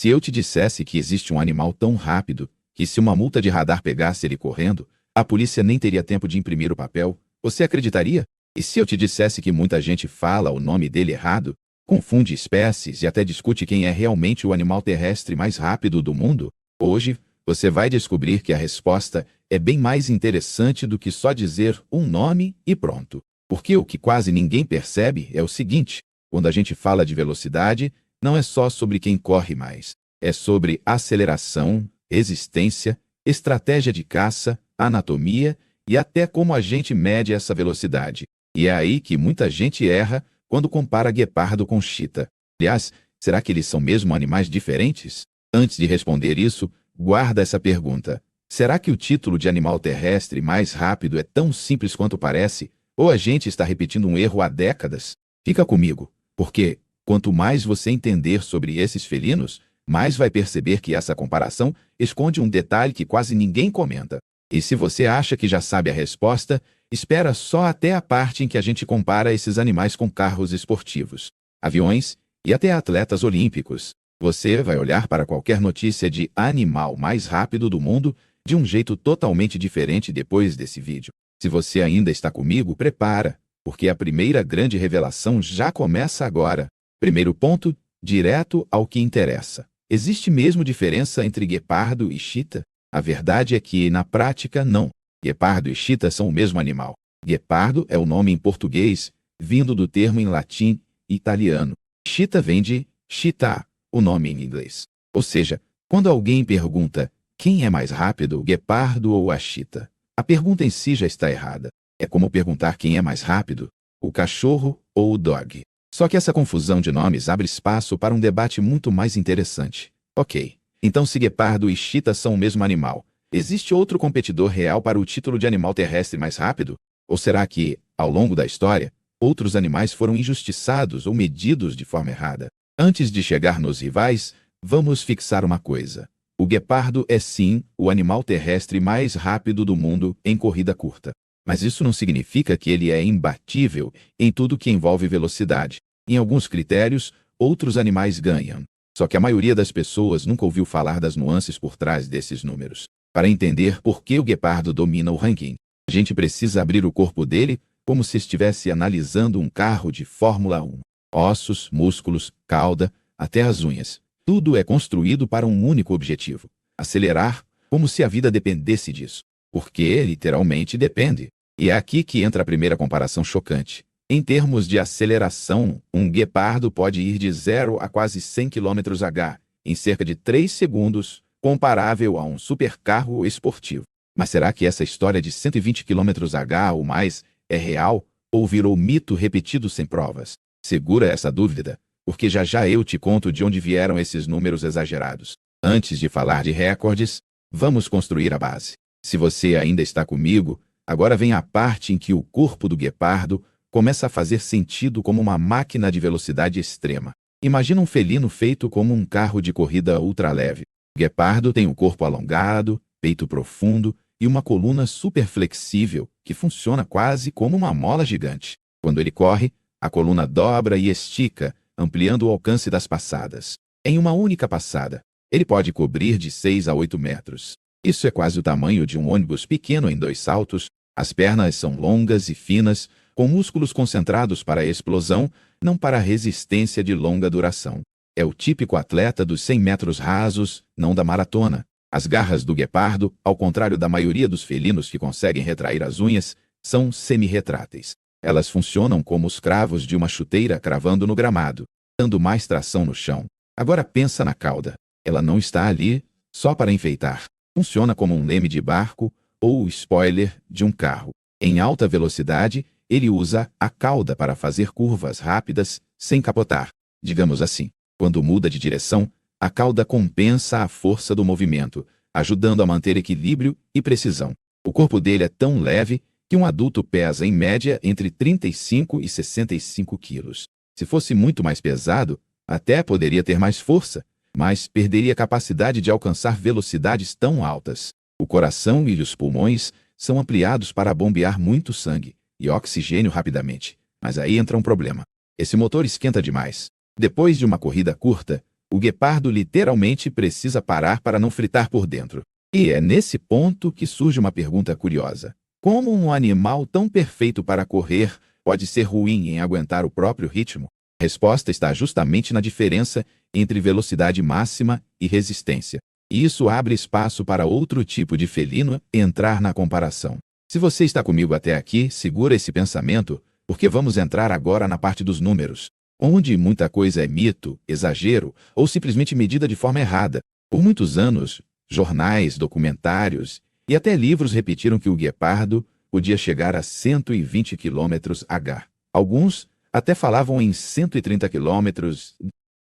Se eu te dissesse que existe um animal tão rápido que, se uma multa de radar pegasse ele correndo, a polícia nem teria tempo de imprimir o papel, você acreditaria? E se eu te dissesse que muita gente fala o nome dele errado, confunde espécies e até discute quem é realmente o animal terrestre mais rápido do mundo? Hoje, você vai descobrir que a resposta é bem mais interessante do que só dizer um nome e pronto. Porque o que quase ninguém percebe é o seguinte: quando a gente fala de velocidade, não é só sobre quem corre mais. É sobre aceleração, resistência, estratégia de caça, anatomia e até como a gente mede essa velocidade. E é aí que muita gente erra quando compara guepardo com chita. Aliás, será que eles são mesmo animais diferentes? Antes de responder isso, guarda essa pergunta. Será que o título de animal terrestre mais rápido é tão simples quanto parece? Ou a gente está repetindo um erro há décadas? Fica comigo, porque quanto mais você entender sobre esses felinos, mais vai perceber que essa comparação esconde um detalhe que quase ninguém comenta. E se você acha que já sabe a resposta, espera só até a parte em que a gente compara esses animais com carros esportivos, aviões e até atletas olímpicos. Você vai olhar para qualquer notícia de animal mais rápido do mundo de um jeito totalmente diferente depois desse vídeo. Se você ainda está comigo, prepara, porque a primeira grande revelação já começa agora. Primeiro ponto, direto ao que interessa. Existe mesmo diferença entre guepardo e chita? A verdade é que, na prática, não. Guepardo e chita são o mesmo animal. Guepardo é o nome em português, vindo do termo em latim e italiano. Chita vem de cheetah, o nome em inglês. Ou seja, quando alguém pergunta quem é mais rápido, o guepardo ou a chita, a pergunta em si já está errada. É como perguntar quem é mais rápido, o cachorro ou o dog. Só que essa confusão de nomes abre espaço para um debate muito mais interessante. Ok, então se guepardo e chita são o mesmo animal, existe outro competidor real para o título de animal terrestre mais rápido? Ou será que, ao longo da história, outros animais foram injustiçados ou medidos de forma errada? Antes de chegar nos rivais, vamos fixar uma coisa. O guepardo é sim o animal terrestre mais rápido do mundo em corrida curta. Mas isso não significa que ele é imbatível em tudo que envolve velocidade. Em alguns critérios, outros animais ganham. Só que a maioria das pessoas nunca ouviu falar das nuances por trás desses números. Para entender por que o guepardo domina o ranking, a gente precisa abrir o corpo dele como se estivesse analisando um carro de Fórmula 1. Ossos, músculos, cauda, até as unhas. Tudo é construído para um único objetivo: acelerar, como se a vida dependesse disso. Porque, literalmente, depende. E é aqui que entra a primeira comparação chocante. Em termos de aceleração, um guepardo pode ir de 0 a quase 100 km/h em cerca de 3 segundos, comparável a um supercarro esportivo. Mas será que essa história de 120 km/h ou mais é real ou virou mito repetido sem provas? Segura essa dúvida, porque já já eu te conto de onde vieram esses números exagerados. Antes de falar de recordes, vamos construir a base. Se você ainda está comigo, agora vem a parte em que o corpo do guepardo começa a fazer sentido como uma máquina de velocidade extrema. Imagina um felino feito como um carro de corrida ultraleve. O guepardo tem um corpo alongado, peito profundo e uma coluna super flexível que funciona quase como uma mola gigante. Quando ele corre, a coluna dobra e estica, ampliando o alcance das passadas. Em uma única passada, ele pode cobrir de 6 a 8 metros. Isso é quase o tamanho de um ônibus pequeno em 2 saltos. As pernas são longas e finas, com músculos concentrados para a explosão, não para a resistência de longa duração. É o típico atleta dos 100 metros rasos, não da maratona. As garras do guepardo, ao contrário da maioria dos felinos que conseguem retrair as unhas, são semi-retráteis. Elas funcionam como os cravos de uma chuteira cravando no gramado, dando mais tração no chão. Agora pensa na cauda. Ela não está ali só para enfeitar. Funciona como um leme de barco ou o spoiler de um carro. Em alta velocidade, ele usa a cauda para fazer curvas rápidas sem capotar. Digamos assim, quando muda de direção, a cauda compensa a força do movimento, ajudando a manter equilíbrio e precisão. O corpo dele é tão leve que um adulto pesa, em média, entre 35 e 65 quilos. Se fosse muito mais pesado, até poderia ter mais força, mas perderia a capacidade de alcançar velocidades tão altas. O coração e os pulmões são ampliados para bombear muito sangue e oxigênio rapidamente. Mas aí entra um problema. Esse motor esquenta demais. Depois de uma corrida curta, O guepardo literalmente precisa parar para não fritar por dentro. E é nesse ponto que surge uma pergunta curiosa. Como um animal tão perfeito para correr pode ser ruim em aguentar o próprio ritmo? A resposta está justamente na diferença entre velocidade máxima e resistência. E isso abre espaço para outro tipo de felino entrar na comparação. Se você está comigo até aqui, segura esse pensamento, porque vamos entrar agora na parte dos números, onde muita coisa é mito, exagero ou simplesmente medida de forma errada. Por muitos anos, jornais, documentários e até livros repetiram que o guepardo podia chegar a 120 km/h. Alguns até falavam em 130 km,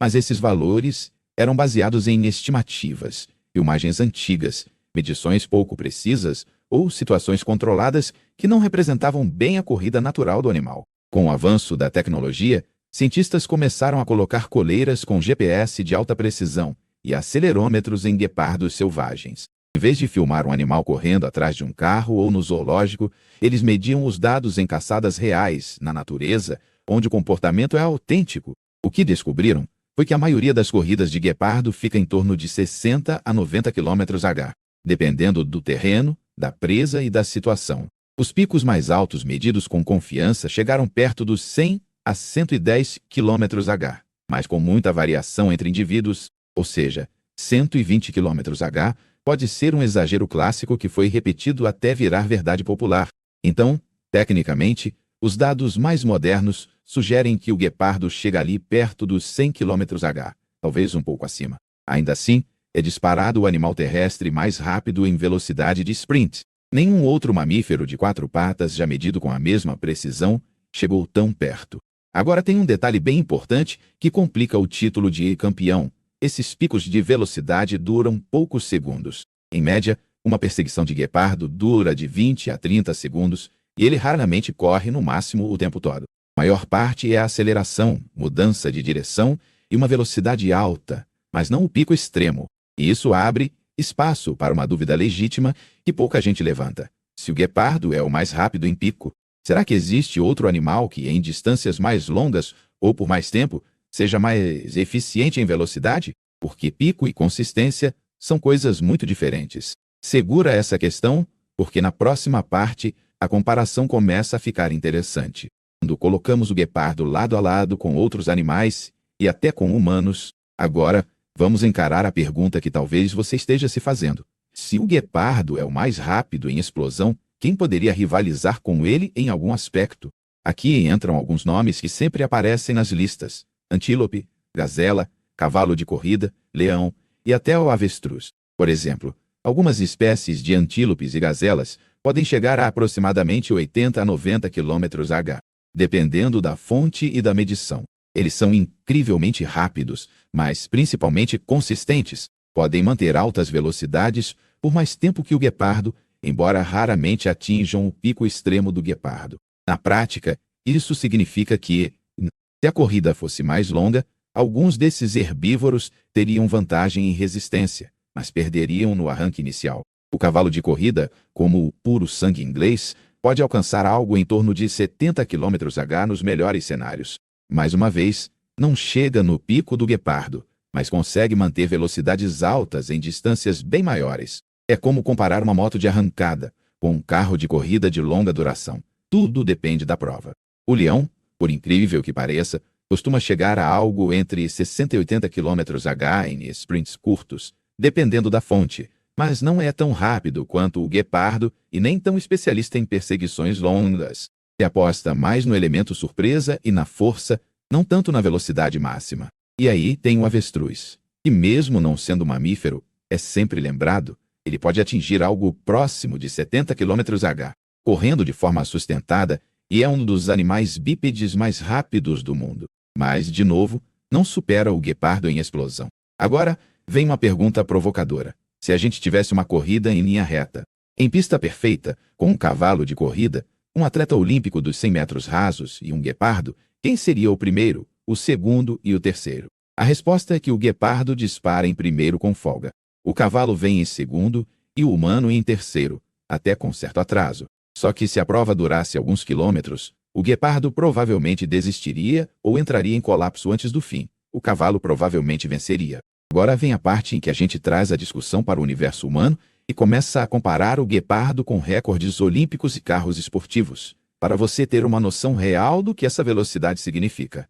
mas esses valores eram baseados em estimativas, filmagens antigas, medições pouco precisas ou situações controladas que não representavam bem a corrida natural do animal. Com o avanço da tecnologia, cientistas começaram a colocar coleiras com GPS de alta precisão e acelerômetros em guepardos selvagens. Em vez de filmar um animal correndo atrás de um carro ou no zoológico, eles mediam os dados em caçadas reais, na natureza, onde o comportamento é autêntico. O que descobriram foi que a maioria das corridas de guepardo fica em torno de 60 a 90 km/h, dependendo do terreno, da presa e da situação. Os picos mais altos medidos com confiança chegaram perto dos 100 a 110 km/h, mas com muita variação entre indivíduos, ou seja, 120 km/h pode ser um exagero clássico que foi repetido até virar verdade popular. Então, tecnicamente, os dados mais modernos sugerem que o guepardo chega ali perto dos 100 km/h, talvez um pouco acima. Ainda assim, é disparado o animal terrestre mais rápido em velocidade de sprint. Nenhum outro mamífero de 4 patas, já medido com a mesma precisão, chegou tão perto. Agora tem um detalhe bem importante que complica o título de campeão. Esses picos de velocidade duram poucos segundos. Em média, uma perseguição de guepardo dura de 20 a 30 segundos e ele raramente corre no máximo o tempo todo. A maior parte é a aceleração, mudança de direção e uma velocidade alta, mas não o pico extremo. E isso abre espaço para uma dúvida legítima que pouca gente levanta. Se o guepardo é o mais rápido em pico, será que existe outro animal que, em distâncias mais longas ou por mais tempo, seja mais eficiente em velocidade? Porque pico e consistência são coisas muito diferentes. Segura essa questão, porque na próxima parte a comparação começa a ficar interessante. Quando colocamos o guepardo lado a lado com outros animais e até com humanos, agora vamos encarar a pergunta que talvez você esteja se fazendo. Se o guepardo é o mais rápido em explosão, quem poderia rivalizar com ele em algum aspecto? Aqui entram alguns nomes que sempre aparecem nas listas: antílope, gazela, cavalo de corrida, leão e até o avestruz. Por exemplo, algumas espécies de antílopes e gazelas podem chegar a aproximadamente 80 a 90 km/h, dependendo da fonte e da medição. Eles são incrivelmente rápidos, mas principalmente consistentes. Podem manter altas velocidades por mais tempo que o guepardo, embora raramente atinjam o pico extremo do guepardo. Na prática, isso significa que, se a corrida fosse mais longa, alguns desses herbívoros teriam vantagem em resistência, mas perderiam no arranque inicial. O cavalo de corrida, como o puro sangue inglês, pode alcançar algo em torno de 70 km/h nos melhores cenários. Mais uma vez, não chega no pico do guepardo, mas consegue manter velocidades altas em distâncias bem maiores. É como comparar uma moto de arrancada com um carro de corrida de longa duração. Tudo depende da prova. O leão, por incrível que pareça, costuma chegar a algo entre 60 e 80 km/h em sprints curtos, dependendo da fonte, mas não é tão rápido quanto o guepardo e nem tão especialista em perseguições longas. Se aposta mais no elemento surpresa e na força, não tanto na velocidade máxima. E aí tem o avestruz, que mesmo não sendo mamífero, é sempre lembrado, ele pode atingir algo próximo de 70 km/h, correndo de forma sustentada, e é um dos animais bípedes mais rápidos do mundo. Mas, de novo, não supera o guepardo em explosão. Agora, vem uma pergunta provocadora. Se a gente tivesse uma corrida em linha reta, em pista perfeita, com um cavalo de corrida, um atleta olímpico dos 100 metros rasos e um guepardo, quem seria o primeiro, o segundo e o terceiro? A resposta é que o guepardo dispara em primeiro com folga. O cavalo vem em segundo e o humano em terceiro, até com certo atraso. Só que se a prova durasse alguns quilômetros, o guepardo provavelmente desistiria ou entraria em colapso antes do fim. o cavalo provavelmente venceria. Agora vem a parte em que a gente traz a discussão para o universo humano e começa a comparar o guepardo com recordes olímpicos e carros esportivos, para você ter uma noção real do que essa velocidade significa.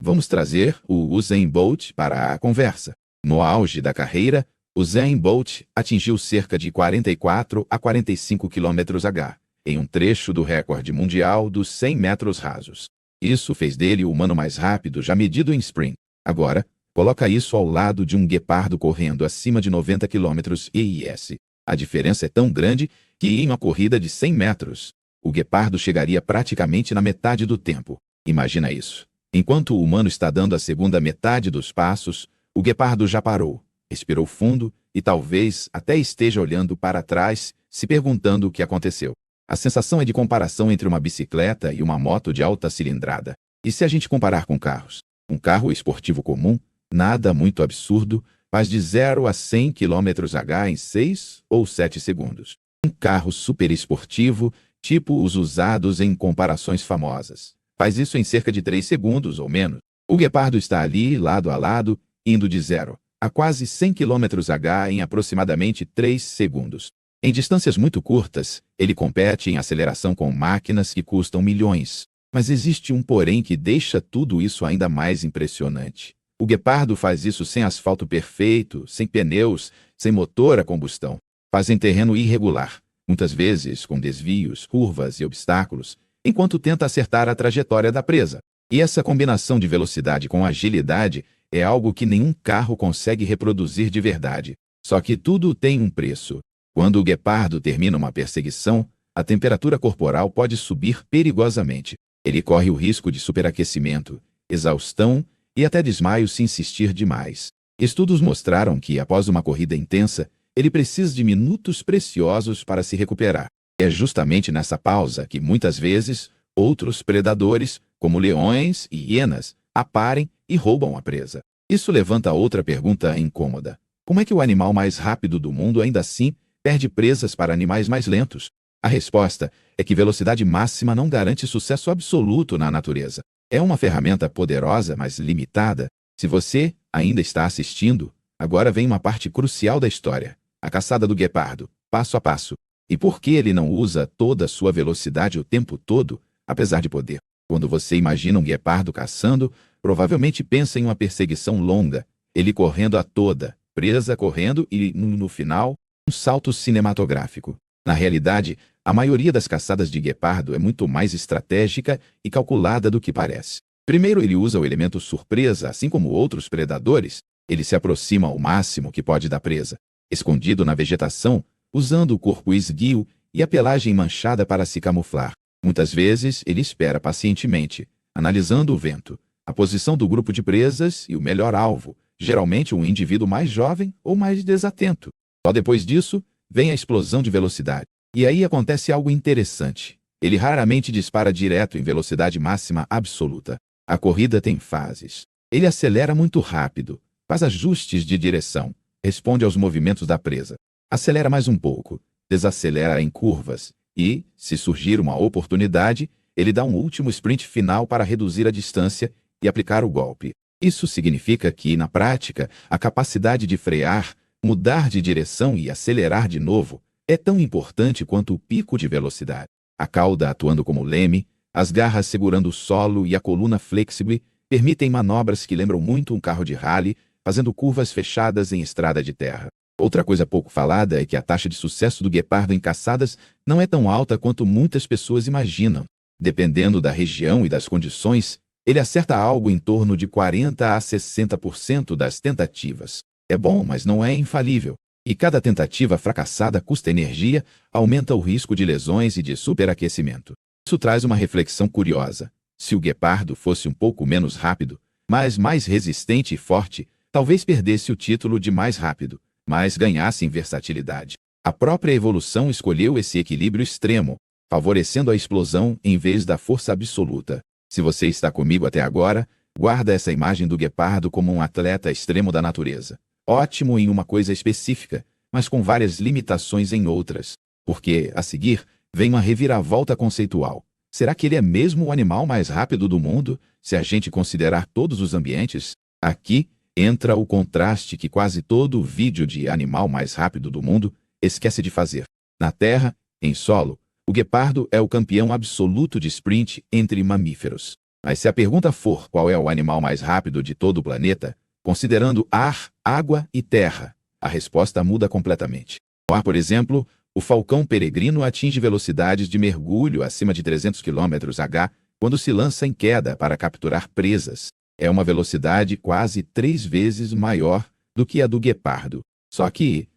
Vamos trazer o Usain Bolt para a conversa. No auge da carreira, Usain Bolt atingiu cerca de 44 a 45 km/h, em um trecho do recorde mundial dos 100 metros rasos. Isso fez dele o humano mais rápido já medido em sprint. Agora, coloca isso ao lado de um guepardo correndo acima de 90 km/h. A diferença é tão grande que em uma corrida de 100 metros, o guepardo chegaria praticamente na metade do tempo. Imagina isso. Enquanto o humano está dando a segunda metade dos passos, o guepardo já parou, respirou fundo e talvez até esteja olhando para trás, se perguntando o que aconteceu. A sensação é de comparação entre uma bicicleta e uma moto de alta cilindrada. E se a gente comparar com carros? Um carro esportivo comum, nada muito absurdo, faz de 0 a 100 km/h em 6 ou 7 segundos. Um carro super esportivo, tipo os usados em comparações famosas, faz isso em cerca de 3 segundos ou menos. O guepardo está ali, lado a lado, indo de 0 a quase 100 km/h em aproximadamente 3 segundos. Em distâncias muito curtas, ele compete em aceleração com máquinas que custam milhões. Mas existe um porém que deixa tudo isso ainda mais impressionante. O guepardo faz isso sem asfalto perfeito, sem pneus, sem motor a combustão. Faz em terreno irregular, muitas vezes com desvios, curvas e obstáculos, enquanto tenta acertar a trajetória da presa. E essa combinação de velocidade com agilidade é algo que nenhum carro consegue reproduzir de verdade. Só que tudo tem um preço. Quando o guepardo termina uma perseguição, a temperatura corporal pode subir perigosamente. Ele corre o risco de superaquecimento, exaustão e até desmaio se insistir demais. Estudos mostraram que, após uma corrida intensa, ele precisa de minutos preciosos para se recuperar. É justamente nessa pausa que, muitas vezes, outros predadores, como leões e hienas, aparem e roubam a presa. Isso levanta outra pergunta incômoda. Como é que o animal mais rápido do mundo, ainda assim, perde presas para animais mais lentos? A resposta é que velocidade máxima não garante sucesso absoluto na natureza. É uma ferramenta poderosa, mas limitada. Se você ainda está assistindo, agora vem uma parte crucial da história. A caçada do guepardo, passo a passo. E por que ele não usa toda a sua velocidade o tempo todo, apesar de poder? Quando você imagina um guepardo caçando, provavelmente pensa em uma perseguição longa, ele correndo a toda, presa correndo e, no final, um salto cinematográfico. Na realidade, a maioria das caçadas de guepardo é muito mais estratégica e calculada do que parece. Primeiro, ele usa o elemento surpresa, assim como outros predadores. Ele se aproxima ao máximo que pode da presa, escondido na vegetação, usando o corpo esguio e a pelagem manchada para se camuflar. Muitas vezes, ele espera pacientemente, analisando o vento, a posição do grupo de presas e o melhor alvo, geralmente um indivíduo mais jovem ou mais desatento. Só depois disso, vem a explosão de velocidade. E aí acontece algo interessante. Ele raramente dispara direto em velocidade máxima absoluta. A corrida tem fases. Ele acelera muito rápido, faz ajustes de direção, responde aos movimentos da presa. Acelera mais um pouco, desacelera em curvas e, se surgir uma oportunidade, ele dá um último sprint final para reduzir a distância e aplicar o golpe. Isso significa que, na prática, a capacidade de frear, mudar de direção e acelerar de novo é tão importante quanto o pico de velocidade. A cauda atuando como leme, as garras segurando o solo e a coluna flexível permitem manobras que lembram muito um carro de rally, fazendo curvas fechadas em estrada de terra. Outra coisa pouco falada é que a taxa de sucesso do guepardo em caçadas não é tão alta quanto muitas pessoas imaginam. Dependendo da região e das condições, ele acerta algo em torno de 40 a 60% das tentativas. É bom, mas não é infalível. E cada tentativa fracassada custa energia, aumenta o risco de lesões e de superaquecimento. Isso traz uma reflexão curiosa. Se o guepardo fosse um pouco menos rápido, mas mais resistente e forte, talvez perdesse o título de mais rápido, mas ganhasse em versatilidade. A própria evolução escolheu esse equilíbrio extremo, favorecendo a explosão em vez da força absoluta. Se você está comigo até agora, guarda essa imagem do guepardo como um atleta extremo da natureza. Ótimo em uma coisa específica, mas com várias limitações em outras. Porque, a seguir, vem uma reviravolta conceitual. Será que ele é mesmo o animal mais rápido do mundo, se a gente considerar todos os ambientes? Aqui entra o contraste que quase todo vídeo de animal mais rápido do mundo esquece de fazer. Na terra, em solo, o guepardo é o campeão absoluto de sprint entre mamíferos. Mas se a pergunta for qual é o animal mais rápido de todo o planeta, considerando ar, água e terra, a resposta muda completamente. No ar, por exemplo, o falcão peregrino atinge velocidades de mergulho acima de 300 km/h quando se lança em queda para capturar presas. É uma velocidade quase 3 vezes maior do que a do guepardo. Só que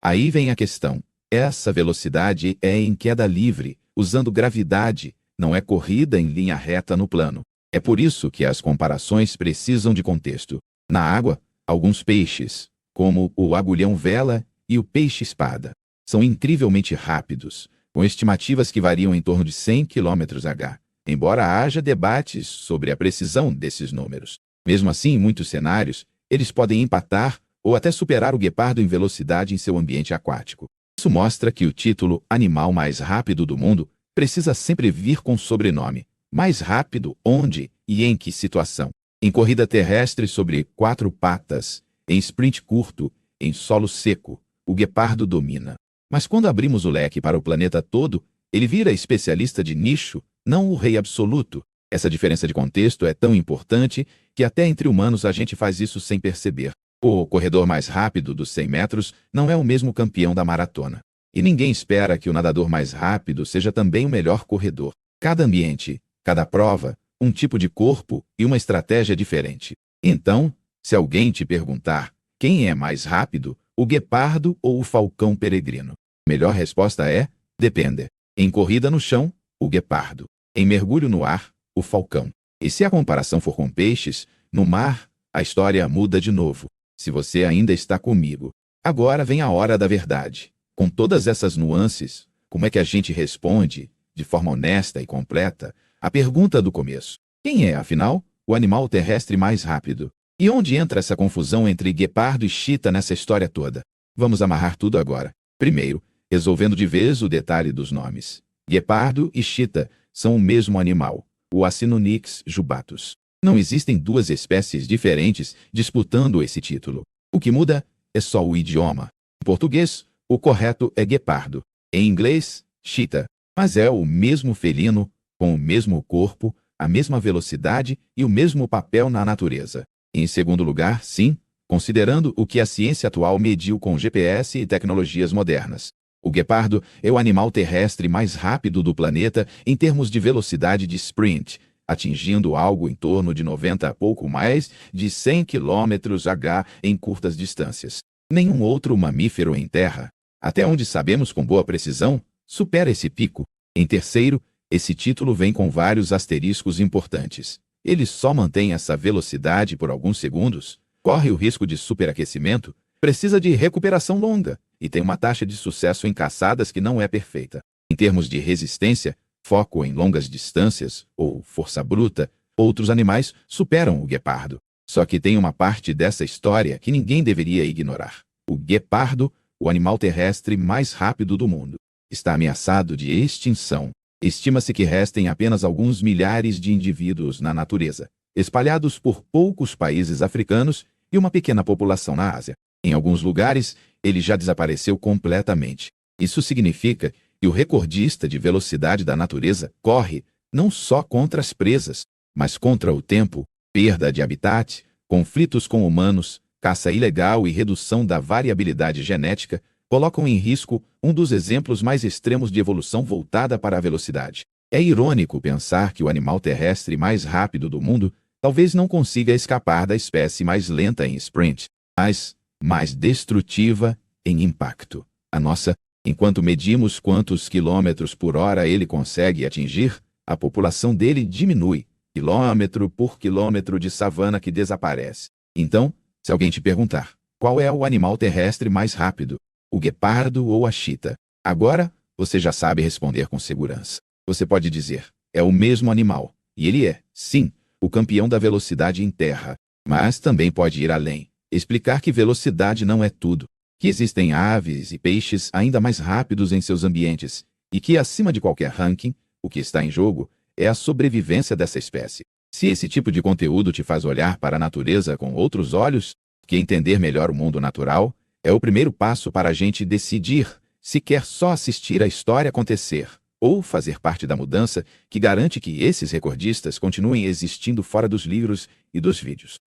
aí vem a questão. Essa velocidade é em queda livre, usando gravidade, não é corrida em linha reta no plano. É por isso que as comparações precisam de contexto. Na água, alguns peixes, como o agulhão-vela e o peixe-espada, são incrivelmente rápidos, com estimativas que variam em torno de 100 km/h, embora haja debates sobre a precisão desses números. Mesmo assim, em muitos cenários, eles podem empatar ou até superar o guepardo em velocidade em seu ambiente aquático. Isso mostra que o título Animal Mais Rápido do Mundo precisa sempre vir com sobrenome. Mais rápido onde e em que situação? Em corrida terrestre sobre 4 patas, em sprint curto, em solo seco, o guepardo domina. Mas quando abrimos o leque para o planeta todo, ele vira especialista de nicho, não o rei absoluto. Essa diferença de contexto é tão importante que até entre humanos a gente faz isso sem perceber. O corredor mais rápido dos 100 metros não é o mesmo campeão da maratona. E ninguém espera que o nadador mais rápido seja também o melhor corredor. Cada ambiente, cada prova, um tipo de corpo e uma estratégia diferente. Então, se alguém te perguntar quem é mais rápido, o guepardo ou o falcão peregrino? A melhor resposta é: depende. Em corrida no chão, o guepardo. Em mergulho no ar, o falcão. E se a comparação for com peixes, no mar, a história muda de novo. Se você ainda está comigo. Agora vem a hora da verdade. Com todas essas nuances, como é que a gente responde, de forma honesta e completa, a pergunta do começo? Quem é, afinal, o animal terrestre mais rápido? E onde entra essa confusão entre guepardo e chita nessa história toda? Vamos amarrar tudo agora. Primeiro, resolvendo de vez o detalhe dos nomes. Guepardo e chita são o mesmo animal, o Acinonyx jubatus. Não existem duas espécies diferentes disputando esse título. O que muda é só o idioma. Em português, o correto é guepardo. Em inglês, chita. Mas é o mesmo felino, com o mesmo corpo, a mesma velocidade e o mesmo papel na natureza. Em segundo lugar, sim, considerando o que a ciência atual mediu com GPS e tecnologias modernas. O guepardo é o animal terrestre mais rápido do planeta em termos de velocidade de sprint, atingindo algo em torno de 90 a pouco mais de 100 km/h em curtas distâncias. Nenhum outro mamífero em terra, até onde sabemos com boa precisão, supera esse pico. Em terceiro, esse título vem com vários asteriscos importantes. Ele só mantém essa velocidade por alguns segundos, corre o risco de superaquecimento, precisa de recuperação longa e tem uma taxa de sucesso em caçadas que não é perfeita. Em termos de resistência, foco em longas distâncias ou força bruta, outros animais superam o guepardo. Só que tem uma parte dessa história que ninguém deveria ignorar. O guepardo, o animal terrestre mais rápido do mundo, está ameaçado de extinção. Estima-se que restem apenas alguns milhares de indivíduos na natureza, espalhados por poucos países africanos e uma pequena população na Ásia. Em alguns lugares, ele já desapareceu completamente. Isso significa que o recordista de velocidade da natureza corre não só contra as presas, mas contra o tempo, perda de habitat, conflitos com humanos, caça ilegal e redução da variabilidade genética colocam em risco um dos exemplos mais extremos de evolução voltada para a velocidade. É irônico pensar que o animal terrestre mais rápido do mundo talvez não consiga escapar da espécie mais lenta em sprint, mas mais destrutiva em impacto. A nossa, enquanto medimos quantos quilômetros por hora ele consegue atingir, a população dele diminui, quilômetro por quilômetro de savana que desaparece. Então, se alguém te perguntar, qual é o animal terrestre mais rápido? O guepardo ou a chita? Agora, você já sabe responder com segurança. Você pode dizer, é o mesmo animal, e ele é, sim, o campeão da velocidade em terra. Mas também pode ir além, explicar que velocidade não é tudo, que existem aves e peixes ainda mais rápidos em seus ambientes, e que acima de qualquer ranking, o que está em jogo é a sobrevivência dessa espécie. Se esse tipo de conteúdo te faz olhar para a natureza com outros olhos, que entender melhor o mundo natural é o primeiro passo para a gente decidir se quer só assistir a história acontecer ou fazer parte da mudança que garante que esses recordistas continuem existindo fora dos livros e dos vídeos.